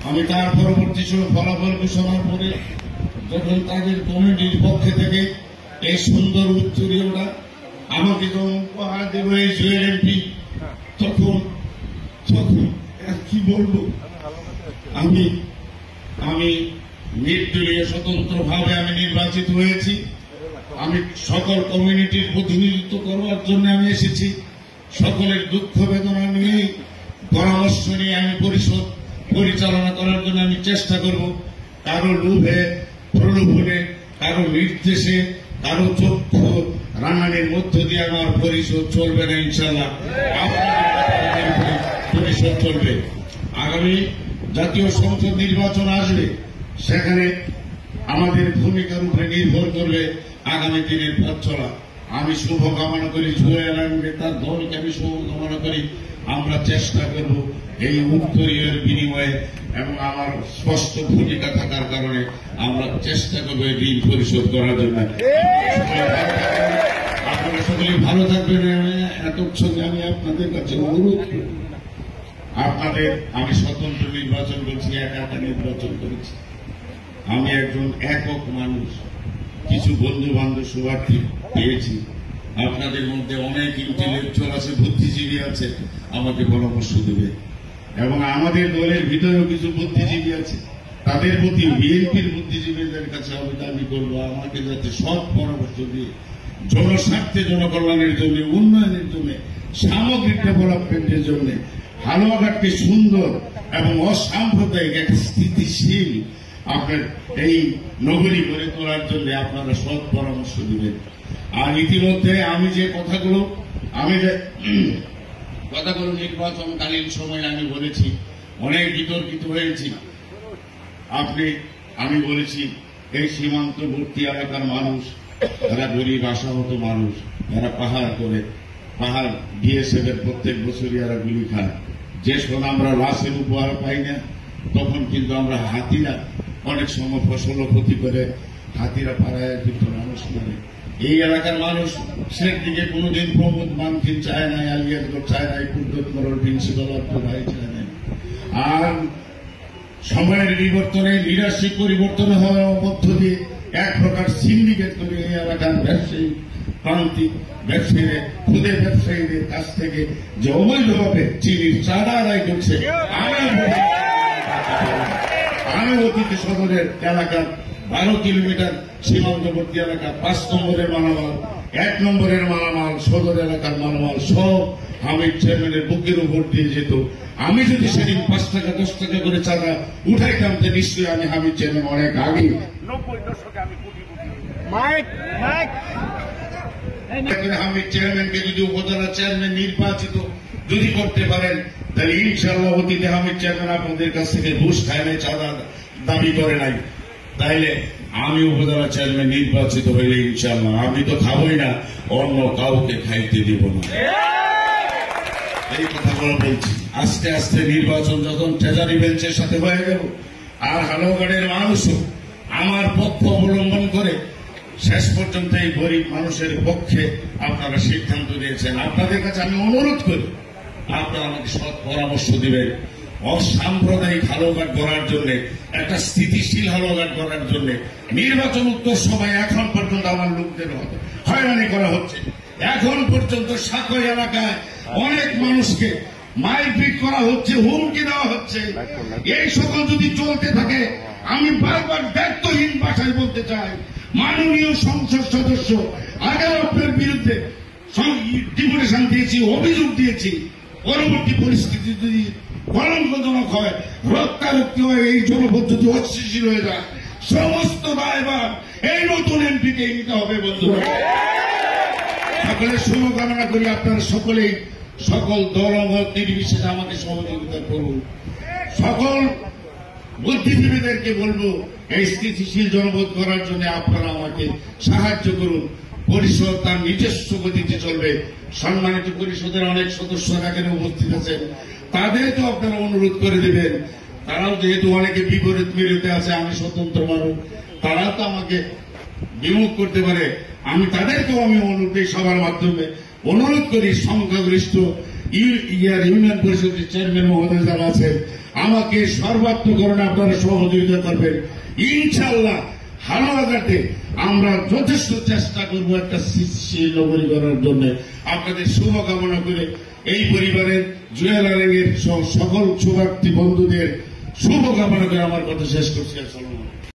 আমি তার পরবর্তী ফলাফল ঘোষণার পরে যখন তাদের কমিটির পক্ষে থেকে এই সুন্দর উত্তরীয়টা আমাকে যখন উপহার দেব এই জুয়েল এমপি, তখন কি বলবো, আমি নির্দলীয় স্বতন্ত্রভাবে আমি নির্বাচিত হয়েছি। আমি সকল কমিউনিটির প্রতিনিধিত্ব করবার জন্য আমি এসেছি। সকলের দুঃখ বেদনা নিয়ে পরামর্শ নিয়ে আমি পরিষদ পরিচালনা করার জন্য আমি চেষ্টা করব। কারো লোভে প্রলোভনে, কারো নির্দেশে, কারো চক্ষু রান্নানির মধ্য দিয়ে আমার পরিষদ চলবে না। ইনশাআল্লাহ পরিষদ চলবে। আগামী জাতীয় সংসদ নির্বাচন আসবে, সেখানে আমাদের ভূমিকার উপরে নির্ভর করবে আগামী দিনের পথ চলা। আমি শুভ কামনা করি, জুয়েল আহমেদ তার দলকে আমি শুভ কামনা করি। আমরা চেষ্টা করব এই উত্তরীয়ের বিনিময়ে এবং আমার স্পষ্ট ভূমিকা থাকার কারণে আমরা চেষ্টা করবো এই ঋণ পরিশোধ করার জন্য। আপনারা সকলে ভালো থাকবেন। এতক্ষণে আমি আপনাদের কাছে অনুরোধ করি, আমি স্বতন্ত্র নির্বাচন করছি, একা নির্বাচন করেছি। আমি একজন একক মানুষ, কিছু বন্ধু বান্ধব শুভার্থী পেয়েছি। আপনাদের মধ্যে অনেক ইন্টেলেকচুয়াল আছে, বুদ্ধিজীবী আছে, আমাকে পরামর্শ দেবে। এবং আমাদের দলের ভিতরেও কিছু বুদ্ধিজীবী আছে, তাদের প্রতি বিএনপির বুদ্ধিজীবীদের কাছে আমি দাবি করবো আমাকে যাতে সব পরামর্শ দিয়ে জনস্বার্থে, জনকল্যাণের জন্য, উন্নয়নের জন্য, সামগ্রিক ডেভেলপমেন্টের জন্য হালুয়াঘাটকে সুন্দর এবং অসাম্প্রদায়িক একটা স্থিতিশীল আপনার এই নগরী গড়ে তোলার জন্য আপনারা সৎ পরামর্শ দিবেন। আর ইতিমধ্যে আমি যে কথাগুলো নির্বাচনকালীন সময় আমি বলেছি, অনেক বিতর্কিত হয়েছি। আমি বলেছি এই সীমান্তবর্তী এলাকার মানুষ, যারা গরিব আশাহত মানুষ, যারা পাহাড় করে, পাহাড় বিএসএফ এর প্রত্যেক বছরই এরা গুলি খায়। যে সময় আমরা লাশের উপহার পাই না, তখন কিন্তু আমরা হাতিরা অনেক সময় ফসল ক্ষতি করে, হাতিরা পাড়ায় কিন্তু মানুষ মানে এই এলাকার মানুষ সে দিকে কোনদিন প্রমোদ মানকিন চায় নাই, আলিয়াদগর চায় নাই, কুদ্দত মরল প্রিন্সিপাল ভাই চায় নাই। আর সময়ের বিবর্তনে, লিডারশিপ পরিবর্তন হওয়ার মধ্য দিয়ে এক প্রকার সিন্ডিকেট করে এই এলাকার ব্যবসায়ী, প্রান্তিক ব্যবসায়ীরা, খুদে ব্যবসায়ীদের কাছ থেকে যে অবৈধভাবে চিনির চাঁদা আদায় করছে। আমি অতীতে সদরের এলাকার 12 কিলোমিটার সীমান্তবর্তী এলাকা 5 নম্বরের মালামাল, 1 নম্বরের মালামাল, সদর এলাকার মালামাল সব হামিদ চেয়ারম্যানের বুকের উপর দিয়ে যেত। আমি যদি সেদিন 5 টাকা 10 টাকা করে চাঁদা উঠাইতাম, তো নিশ্চয়ই আমি হামিদ চেয়ারম্যান অনেক আগে 90 দশকে আমি হামিদ চেয়ারম্যানকে যদি উপজেলা চেয়ারম্যান নির্বাচিত যদি করতে পারেন, তাহলে ইনশাআল্লাহ অতীতে হামিদ চেয়ারম্যান আপনাদের কাছ থেকে ঘুষ খায় নাই, চাঁদা দাবি করে নাই। তাইলে আমি উপজেলা চেয়ারম্যান নির্বাচিত হইলে ইনশাআল্লাহ আমি তো খাবই না, অন্য কাউকে খাইতে দিব না। এই কথাগুলো বলছি। আস্তে আস্তে নির্বাচন যখন ট্রেজারি বেঞ্চের সাথে হয়ে গেল, আর হালুয়াঘাটের মানুষও আমার পক্ষ অবলম্বন করে শেষ পর্যন্ত এই গরিব মানুষের পক্ষে আপনারা সিদ্ধান্ত নিয়েছেন। আপনাদের কাছে আমি অনুরোধ করি, আপনারা আমাকে সৎ পরামর্শ দিবেন। অসাম্প্রদায়িক হালুয়াঘাট গড়ার জন্য, একটা স্থিতিশীল হালুয়াঘাট গড়ার জন্য নির্বাচন উত্তর সময় এখন পর্যন্ত আমার লোকদের হয়রানি করা হচ্ছে। এখন পর্যন্ত সাকই এলাকায় অনেক মানুষকে মারপিট করা হচ্ছে, হুমকি দেওয়া হচ্ছে। এই সকল যদি চলতে থাকে, আমি বারবার দায়িত্বহীন ভাষায় বলতে চাই, মাননীয় সংসদ সদস্য আগে আপনার বিরুদ্ধে ডিপুটেশন দিয়েছি, অভিযোগ দিয়েছি। পরবর্তী পরিস্থিতি যদি কলঙ্কজনক হয়, রক্তারক্তি হয়, এই জনপদ যদি অস্থিতিশীল হয়ে যায়, সমস্ত দায়ভার এই নতুন এমপিকে নিতে হবে। বন্ধুরা, সকলের শুভকামনা করি। আপনারা সকলেই সকল দলমত নির্বিশেষে আমাকে সহযোগিতা করুন। সকল বুদ্ধিজীবীদেরকে বলবো, এই স্থিতিশীল জনপদ করার জন্য আপনারা আমাকে সাহায্য করুন। পরিষদ তার নিজস্ব গতিতে চলবে। সম্মানিত পরিষদের অনেক সদস্যরা এখানে উপস্থিত আছেন, তাদেরকে আপনারা অনুরোধ করে দিবেন। তারাও যেহেতু অনেকে বিপরীত মেরুতে আছে, আমি স্বতন্ত্র মানুষ, তারাও তো আমাকে বিমুখ করতে পারে। আমি তাদেরকেও অনুরোধ এই সবার মাধ্যমে অনুরোধ করি, সংখ্যাগরিষ্ঠ ইউনিয়ন পরিষদের চেয়ারম্যান মহোদয় যারা আছেন, আমাকে সর্বাত্মকরণে আপনারা সহযোগিতা করবেন। ইনশাআল্লাহ হালুয়াঘাটে আমরা যথেষ্ট চেষ্টা করব একটা সৃষ্টিশীল নগরী করার জন্য। আপনাদের শুভকামনা করে এই পরিবারের জুয়েল আরেঙ্গের সকল শুভার্থী বন্ধুদের শুভকামনা করে আমার কথা শেষ করছি। আসসালামু আলাইকুম।